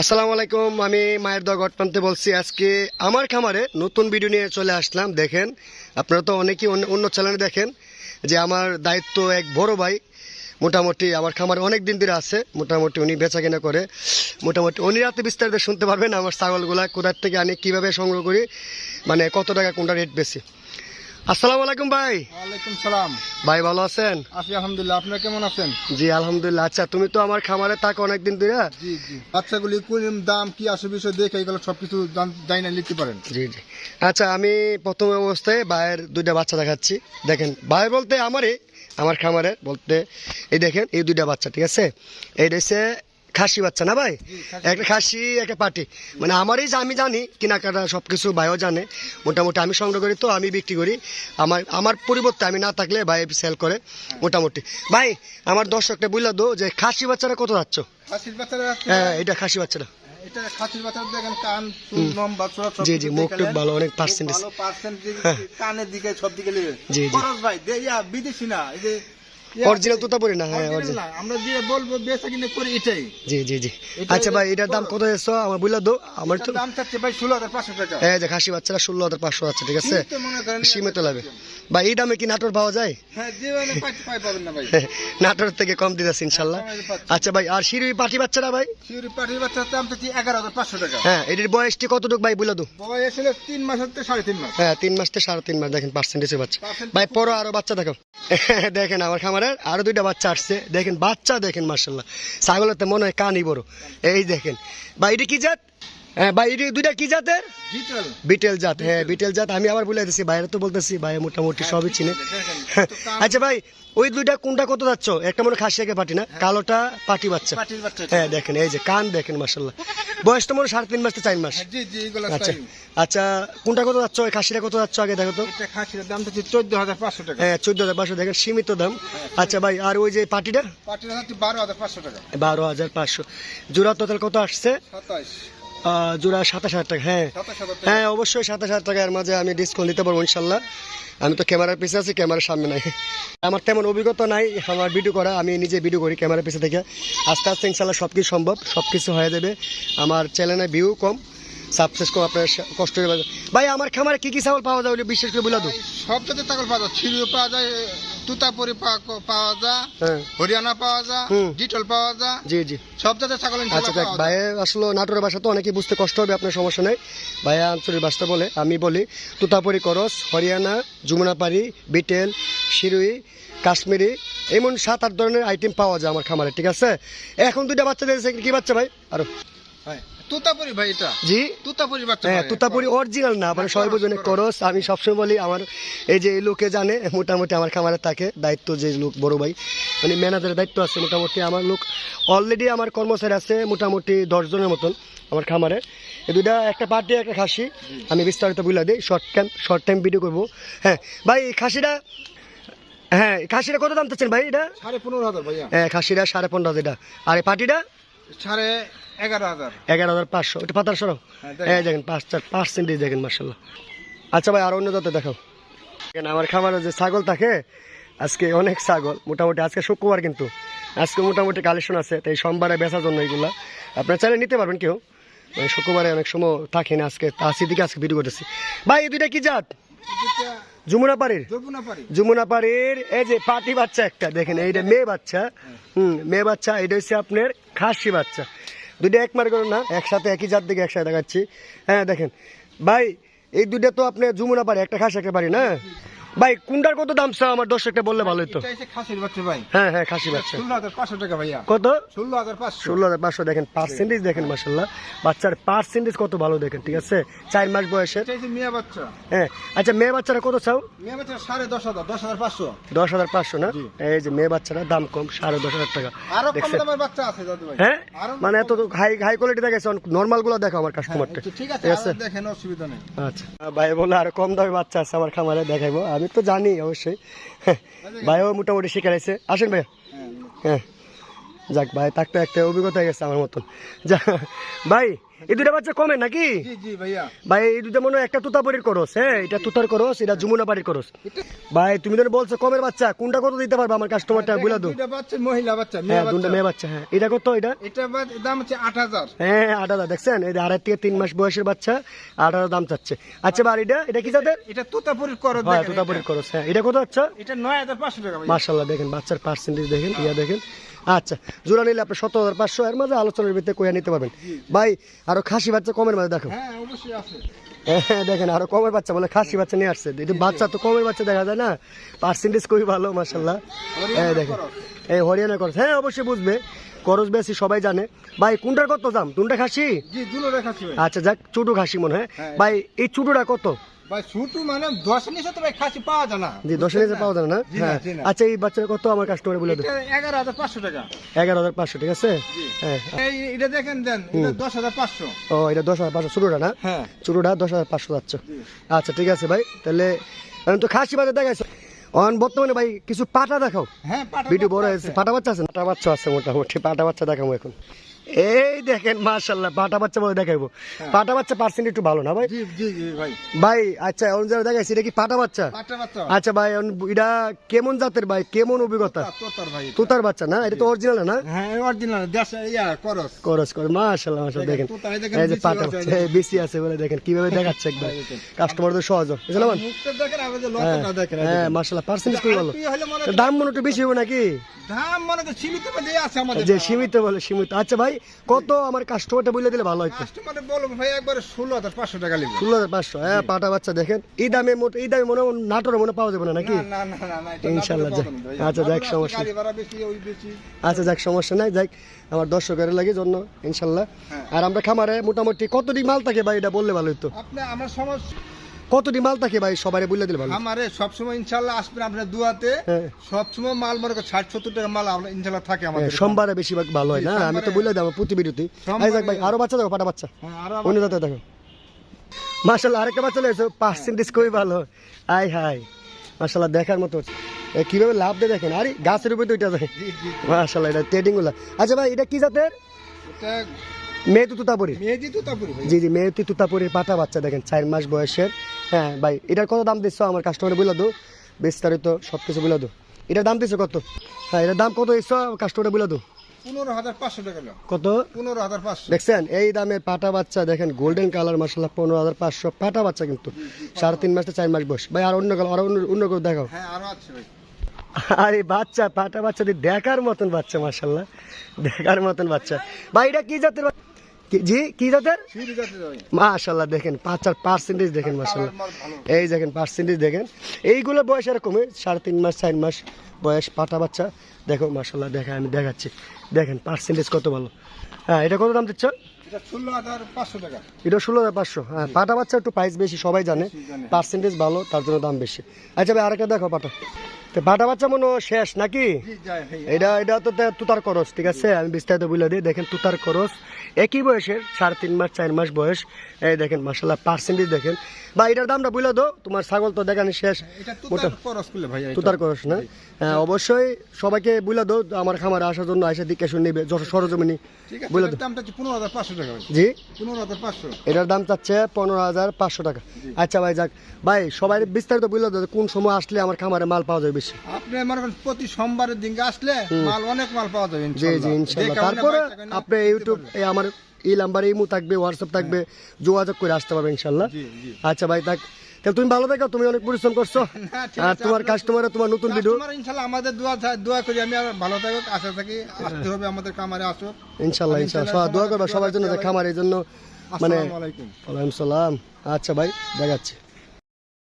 আসসালামু আলাইকুম, আমি মায়ের দোয়া গটপান্তে বলছি। আজকে আমার খামারে নতুন ভিডিও নিয়ে চলে আসলাম। দেখেন, আপনারা তো অনেকেই অন্য চ্যানেলে দেখেন যে আমার দায়িত্ব এক বড় ভাই মোটামুটি আমার খামারে অনেক দিন ধরে আছে। মোটামুটি উনি বেচা কেনা করে, মোটামুটি উনি রাতে বিস্তারিত শুনতে পারবেন আমার ছাগলগুলা কোথার থেকে আনি, কীভাবে সংগ্রহ করি, মানে কত টাকা কোনটা রেট বেশি। আসসালামু আলাইকুম ভাই। ওয়ালাইকুম সালাম ভাই, ভালো আছেন? আছি আলহামদুলিল্লাহ, আপনারা কেমন আছেন? জি আলহামদুলিল্লাহ। আচ্ছা, তুমি তো আমার খামারে থাকো অনেকদিন ধরে। জি জি, বাচ্চাগুলি কোন দাম কি আসে বিষয় দেখে এগুলো সবকিছু জানা নিতে পারেন। জি জি। আচ্ছা, আমি প্রথম অবস্থায় ভাইয়ের দুইটা বাচ্চা দেখাচ্ছি। দেখেন, ভাই বলতে আমার খামারে বলতে এই দেখেন এই দুইটা বাচ্চা, ঠিক আছে? এইটা হচ্ছে খাসি বাচ্চা না ভাই? একটা খাসি একটা পাটি, মানে আমারই যে আমি জানি কেনাকাটা সবকিছু ভাইও জানে। মোটামুটি আমি সংগ্রহ করি, তো আমি বিক্রি করি। আমার পরিবর্তে আমি না থাকলে ভাই সেল করে মোটামুটি। ভাই, আমার দর্শকটা বুঝলা দো যে খাসি বাচ্চারা কত যাচ্ছ? খাসির বাচ্চারা, হ্যাঁ, এটা খাসি বাচ্চাটা। এটা খাসির বাচ্চা দেখেন, কান লম্বা চড়া সব। জি জি, মুখ টুক ভালো, অনেক পার্সেন্টেজ ভালো পার্সেন্টেজ কানের দিকে সব দিকে লেগে। জি জি, খরচ ভাই দেয়া বিদেশি না, এই যে অরিজিনাল তোতাপুরি না? হ্যাঁ, অরিজিনাল আমরা যে বলবো বেচা কিনে করি এটাই। জি জি জি। আচ্ছা ভাই, এটার দাম কত এসছো আমার বুঝলা দো? আমার তো দাম চাচ্ছে ভাই 16,500 টাকা। এই যে খাসি বাচ্চারা 16,500 আছে, ঠিক আছে? মনে করেন সীমিত লাগে ভাই। এই দামে কি নাটোর পাওয়া যায়? হ্যাঁ, জীবনে পাবেন না ভাই। নাটোর থেকে কম দিতেছে ইনশাল্লাহ। আচ্ছা ভাই, আর শিরুই পাটি বাচ্চারা ভাই? শিউরি পাটির বাচ্চার দাম চাচ্ছি 11,500 টাকা। হ্যাঁ, এটির বয়সটি কতটুকু ভাই বুঝলা দো? বয়স হলো 3 মাস হতে 3.5 মাস। হ্যাঁ, 3 মাস থেকে 3.5 মাস। দেখেন পার্সেন্টেজের বাচ্চা ভাই। পরো আরো বাচ্চা দেখো। দেখেন আমার খামারে আরো দুইটা বাচ্চা আসছে। দেখেন বাচ্চা দেখেন, মার্শাল্লাহ। ছাগলের তো মনে হয় কানই বড়। এই দেখেন ভাই, এটা কি জাত? হ্যাঁ ভাই, এটি দুইটা কি জাতের? বিটেল জাত। হ্যাঁ, বিটেল জাত। আমি আবার বলে দিচ্ছি, বাইরে তো বলতেছি ভাই মোটামুটি সবই চিনে। আচ্ছা ভাই, ওই দুইটা কোনটা কত যাচ্ছ? একটা মনে খাসি একটা পাটি না? কালোটা পাটি বাচ্চা। হ্যাঁ দেখেন, এই যে কান দেখেন মার্শাল্লাহ। বয়স তো মনে 3.5 মাস থেকে 4 মাস। আচ্ছা আচ্ছা, কোনটা কত যাচ্ছ? ওই খাসিটা কত যাচ্ছ আগে দেখো তো। খাসির দাম হচ্ছে 14,500 টাকা। হ্যাঁ, 14,500 দেখেন, সীমিত দাম। আচ্ছা ভাই, আর ওই যে পাটিটা? পাটিটা হচ্ছে 12,500 টাকা। 12,500 জোড়া। টোটাল কত আসছে? 27 জোড়া 27,000 টাকা। হ্যাঁ হ্যাঁ, অবশ্যই 27,000 টাকার মাঝে আমি ডিসকাউন্ট দিতে পারবো ইনশাল্লাহ। আমি তো ক্যামেরার পিছে আছি, ক্যামেরার সামনে নাই। আমার তেমন অভিজ্ঞতা নাই আমার ভিডিও করা, আমি নিজে ভিডিও করি ক্যামেরার পিছে থেকে। আস্তে আস্তে ইনশাল্লাহ সব কিছু সম্ভব, সব কিছু হয়ে যাবে। আমার চ্যানেলে ভিউ কম, সাবস্ক্রাইব কম, আপনার কষ্ট হবে ভাই। আমার খামারে কি কি ছাগল পাওয়া যায় বিশেষ করে বলে দাও? সব জাতের ছাগল পাওয়া যায়, ছিড়িও পাওয়া যায়, তুতাপুরি পাওয়া যায়, হরিয়ানা পাওয়া যায়, ডিটল পাওয়া যায়। জি জি, সব জাতের ছাগল। আচ্ছা দেখ ভাই, আসলে নাটোরের ভাষা তো অনেকেই বুঝতে কষ্ট হবে, আপনার সমস্যা নেই। ভাইয়া আঞ্চলিক ভাষা বলে, আমি বলি তুতাপুরি, করস, হরিয়ানা, যমুনাপাড়ি, বিটেল, শিরুই, কাশ্মীরি, এমন 7-8 ধরনের আইটেম পাওয়া যায় আমার খামারে, ঠিক আছে? এখন দুইটা বাচ্চা দিয়েছে, কি বাচ্চা ভাই? আরো তুতাপুরি ভাই, এটা জি তুতাপুরি বাচ্চা। হ্যাঁ, তুতাপুরি অরিজিনাল না, মানে সবাই বুঝে করস। আমি সবসময় বলি, আমার এই যে লোকে জানে মোটামুটি আমার খামারে থাকে দায়িত্ব, যে লোক বড় ভাই মানে ম্যানেজারের দায়িত্ব আছে মোটামুটি। আমার লোক অলরেডি আমার কর্মচারী আছে মোটামুটি 10 জনের মতন আমার খামারে। এই দুইটা, একটা পাটি একটা খাসি। আমি বিস্তারিত বলে দিই, শর্ট টাইম ভিডিও করবো। হ্যাঁ ভাই, খাসিটা, হ্যাঁ খাসিটা কত দাম চাচ্ছেন ভাই? এটা 15,500 ভাইয়া। হ্যাঁ, খাসিটা 15,500। আর এই পাটিটা 11,500। ওটা পাতার সরো। হ্যাঁ দেখেন, 5% দেখেন মার্শাল্লাহ। আচ্ছা ভাই, আর অন্য জাতে দেখাও। আমার খামারে যে ছাগল থাকে, আজকে অনেক ছাগল মোটামুটি। আজকে শুক্রবার, কিন্তু আজকে মোটামুটি কালেকশন আছে, তাই সোমবারে বেচার জন্য এগুলা আপনারা চাইলে নিতে পারবেন কেউ। মানে শুক্রবারে অনেক সময় থাকে না, আজকে তাসি দিকে আজকে ভিডিও করতেছি। ভাই, এই দুইটা কি জাত? যমুনাপাড়ির এই যে পাটি বাচ্চা একটা দেখেন, এইটা মেয়ে বাচ্চা। মেয়ে বাচ্চা। এটা হচ্ছে আপনার খাসি বাচ্চা। দুইটা এক মার করো না, একসাথে একই জাত দিকে একসাথে দেখাচ্ছি। হ্যাঁ দেখেন ভাই, এই দুইটা তো আপনার যমুনাপাড়ি, একটা খাসি একটা পাড়ি না? ভাই কোনটার কত দাম চাও আমার দর্শকটা বললে ভালো হতো। এটা হচ্ছে খাসির বাচ্চা ভাই। হ্যাঁ হ্যাঁ খাসি বাচ্চা 16,500 টাকা ভাইয়া। কত? 16,500। 16,500 দেখেন পার্সেন্টেজ দেখেন মাশাআল্লাহ বাচ্চার পার্সেন্টেজ কত ভালো দেখেন ঠিক আছে 4 মাস বয়সের। এটা হচ্ছে মেয়ে বাচ্চা। হ্যাঁ আচ্ছা মেয়ে বাচ্চারা কত চাও? মেয়ে বাচ্চা 10,500, 10,500। 10,500 না? জি। এই যে মেয়ে বাচ্চারা দাম কম 10,500 টাকা। আরো কম দেখছেন? দামের বাচ্চা আছে দাদু ভাই। হ্যাঁ আরো মানে এত হাই হাই কোয়ালিটি দেখাইছে নরমাল গুলো দেখো আমার কাস্টমারটা। ঠিক আছে, ঠিক আছে আরো দেখেন, অসুবিধা নেই। আচ্ছা ভাই বলে আর কম দামে বাচ্চা আছে আমার খামারে দেখাইবো আমি তো জানি অবশ্যই ভাইও মোটামুটি শিখাইছে আসেন ভাইয়া হ্যাঁ যাক ভাই তাক তো একটা অভিজ্ঞতা হয়ে গেছে আমার মতন যা ভাই এই দুটা বাচ্চা কমে নাকি জি জি ভাইয়া ভাই এই দুটা মনে হয় একটা তুতাপুরির করস হ্যাঁ এটা তুতার করস এটা যমুনা বাড়ির করস ভাই তুমি তো বলছো কমের বাচ্চা কোনটা কত দিতে পারবে আমার কাস্টমারটা বলে দাও দুইটা বাচ্চা মহিলা বাচ্চা মেয়ে হ্যাঁ দুটা বাচ্চা মেয়ে বাচ্চা হ্যাঁ এটা কত এটা এটা দাম হচ্ছে 8,000 হ্যাঁ 8,000 দেখছেন এই 2.5 থেকে 3 মাস বয়সের বাচ্চা 8,000 দাম চাচ্ছে আচ্ছা ভাই এটা কি জাতের এটা তোতাপুরির করস হ্যাঁ দেখেন তুতাপুরির করস হ্যাঁ এটা কত আচ্ছা এটা 9,500 টাকা ভাই মাশাআল্লাহ দেখেন বাচ্চার পার্সেন্টেজ দেখেন ইয়া দেখেন আচ্ছা জোড়া নিলে আপনি 17,500 এর মাঝে আলোচনার ভিতরে কইয়া নিতে পারবেন ভাই আরো খাসি বাচ্চা কমের মাঝে দেখো হ্যাঁ অবশ্যই আছে হ্যাঁ দেখেন আরো কমের বাচ্চা বলে খাসি বাচ্চা নিয়ে আসছে এটা বাচ্চা তো কমের বাচ্চা দেখা যায় না পার্সেন্টেজ খুবই ভালো মাশাআল্লাহ এই দেখেন এই হরিয়ানা করস হ্যাঁ অবশ্যই বুঝবে করস বেশি সবাই জানে ভাই কোনটার কত দাম কোনটা খাসি জি দুটো দেখাচ্ছি ভাই আচ্ছা যাক ছোট খাসি মনে হয় হ্যাঁ। ভাই এই ছোটটা কত ভাই ছোট মানে 10 নিচে তো ভাই খাসি পাওয়া যায় না জি 10 নিচে পাওয়া যায় না জি না, হ্যাঁ জি না। আচ্ছা এই বাচ্চার কত আমার কাস্টমার বলে দাও এটা 11,500 টাকা 11,500 ঠিক আছে জি। হ্যাঁ এই এটা দেখেন দেন এটা 10,500 ও এটা 10,500 ছোটটা না হ্যাঁ ছোটটা 10,500 যাচ্ছে আচ্ছা ঠিক আছে ভাই তাহলে আমি তো খাসি বাজার দেখাইছো অন বর্তমানে ভাই কিছু পাটা দেখাও হ্যাঁ পাটা ভিডিও বড় বাচ্চা হয়েছে আছে। পাটা বাচ্চা আছে পাটা বাচ্চা আছে মোটামুটি পাটা বাচ্চা দেখাবো এখন এই দেখেন মাশাআল্লাহ পাটা বাচ্চা বলে দেখাইবো পাটা বাচ্চা পার্সেন্ট একটু ভালো না ভাই জি জি জি ভাই ভাই আচ্ছা অনুযায়ী দেখাইছি এটা কি পাটা বাচ্চা পাটা বাচ্চা আচ্ছা ভাই এটা কেমন জাতের ভাই কেমন অভিজ্ঞতা তোতার ভাই তুতার বাচ্চা না এটা তো অরিজিনাল না হ্যাঁ অরিজিনাল দেশ ইয়া করস করস কর মাশাআল্লাহ মাশাআল্লাহ দেখেন তুতার দেখেন এই যে বিসি পাটা আছে, বাচ্চা বেশি আছে বলে দেখেন কিভাবে দেখাচ্ছে একবার কাস্টমার তো সহজ বুঝলাম মুখটা দেখেন আমাদের লতাটা দেখেন হ্যাঁ মাশাআল্লাহ পার্সেন্টেজ খুবই ভালো তুই হলে মনে দাম মনে একটু বেশি হবে নাকি দাম মনে তো সীমিত মধ্যে আছে আমাদের যে সীমিত বলে সীমিত আচ্ছা ভাই কত আমার কাস্টমারটা বলে দিলে ভালো হতো কাস্টমারে বলো ভাই একবারে 16,500 টাকা লিখবে 16,500 হ্যাঁ পাটা বাচ্চা দেখেন এই দামে এই দামে মনে হয় নাটোরে মনে পাওয়া যাবে না নাকি না না না না এটা ইনশাআল্লাহ নাটোরে পাবেন ভাই। আচ্ছা যাক নাটোরে সমস্যা গাড়ি ভাড়া বেশি ওই বেশি আচ্ছা যাক সমস্যা নাই যাক আমার দর্শকের লাগে জন্য ইনশাআল্লাহ হ্যাঁ। আর আমরা খামারে মোটামুটি কতটি মাল থাকে ভাই এটা বললে ভালো হতো আপনি আমার সমস্যা কতটি মাল থাকে ভাই সবাই বলে দিলে ভালো আমারে সবসময় ইনশাআল্লাহ আসবেন আপনার দুয়াতে হ্যাঁ। সবসময় মাল মনে করেন 60-70 টাকা মাল আমরা ইনশাআল্লাহ থাকে আমাদের সোমবারে বেশিরভাগ ভালো হয় না জি, আমি তো সোমবারে- বলে দেবো প্রতি বিরতি সোমবারে- যাক ভাই আরো বাচ্চা দেখো পাটা বাচ্চা হ্যাঁ আরো অন্য জাতে দেখো মাশাআল্লাহ আরেকটা বাচ্চা লেগেছে পার্সেন্টেজ খুবই ভালো আই হাই মাশাআল্লাহ দেখার মতো কিভাবে লাভ দিয়ে দেখেন আরে গাছের উপরে তো এটা যায় জি জি মাশাআল্লাহ এটা ট্রেডিং গুলা আচ্ছা ভাই এটা কি জাতের এটা মেয়েতু তুতাপুরি মেজি তো তাপুরি ভাই জি জি মেয়েতু তুতাপুরির পাটা বাচ্চা দেখেন 4 মাস বয়সের হ্যাঁ ভাই এটার কত দাম দিচ্ছ আমার কাস্টমারে বলে দো বিস্তারিত সব কিছু বলে দো এটার দাম দিচ্ছ কত হ্যাঁ এটার দাম কত দিচ্ছ কাস্টমারে বলে দো 15,500 টাকা লো কত 15,500 দেখছেন এই দামে পাটা বাচ্চা দেখেন গোল্ডেন কালার মাসাল্লাহ 15,500 পাটা বাচ্চা কিন্তু 3.5 মাস থেকে 4 মাস বয়স ভাই আর অন্য কালার আর অন্য কেউ দেখাও হ্যাঁ আরো আছে ভাই আরে বাচ্চা পাটা বাচ্চা দিয়ে দেখার মতন বাচ্চা মাসাল্লাহ দেখার মতন বাচ্চা ভাই এটা কি জাতের জি কি জাতের সিঁড়ি যাচ্ছে ভাই মাশাআল্লাহ দেখেন পাঁচার পার্সেন্টেজ দেখেন মাশাআল্লাহ এই দেখেন পার্সেন্টেজ দেখেন এইগুলো বয়স এরকমই 3.5 মাস 4 মাস বয়স পাটা বাচ্চা দেখো মাশাআল্লাহ দেখা আমি দেখাচ্ছি দেখেন পার্সেন্টেজ কত ভালো হ্যাঁ এটা কত দাম দিচ্ছ এটা 16,500 টাকা এটা 16,500 হ্যাঁ পাটা বাচ্চা একটু প্রাইস বেশি সবাই জানে জানে। পার্সেন্টেজ ভালো তার জন্য দাম বেশি আচ্ছা ভাই আরেকটা দেখো পাটা তো পাটা বাচ্চা মনে হয় শেষ নাকি জি যায় ভাই এটা তো তুতার করস ঠিক আছে আমি বিস্তারিত বলে দিই দেখেন তুতার করস একই বয়সের 3.5 মাস 4 মাস বয়স এই দেখেন মাশাআল্লাহ পার্সেন্টেজ দেখেন বা এটার দামটা বলে দাও তোমার ছাগল তো দেখানি শেষ এটা তুতার করস করলে ভাই এটা। তুতার করস না হ্যাঁ অবশ্যই সবাইকে বলে দাও আমার খামারে আসার জন্য এসে দিকে শুনে নেবে যত সরজমিনি ঠিক আছে বলে এটার দাও দামটা হচ্ছে 15,500 টাকা ভাই জি 15,500 এটার দাম চাচ্ছে 15,500 টাকা আচ্ছা ভাই যাক ভাই সবাই বিস্তারিত বলে দাও কোন সময় আসলে আমার খামারে মাল পাওয়া যায় বেশি আপনি মনে করেন প্রতি সোমবারের দিনকে আসলে মাল অনেক মাল পাওয়া যাবে জি জি ইনশাআল্লাহ তারপরে আপনি ইউটিউব এই আমার এই নাম্বারে ইমো থাকবে হোয়াটসঅ্যাপ থাকবে যোগাযোগ করে আসতে পারবে ইনশাআল্লাহ জি জি আচ্ছা ভাই তাহলে তুমি ভালো থাকো তুমি অনেক পরিশ্রম করছো না, ঠিক আর আছে, তোমার আপনার- কাস্টমারে তোমার নতুন ভিডিও কাস্টমার ইনশাআল্লাহ আমাদের দোয়া করি আমি আর ভালো থাকুক আশা থাকি আসতে হবে আমাদের খামারে আসুক ইনশাআল্লাহ ইনশাআল্লাহ দোয়া করবা সবার জন্য যে খামারের জন্য মানে আসসালামু আলাইকুম ওয়ালাইকুম সালাম আচ্ছা ভাই দেখাচ্ছি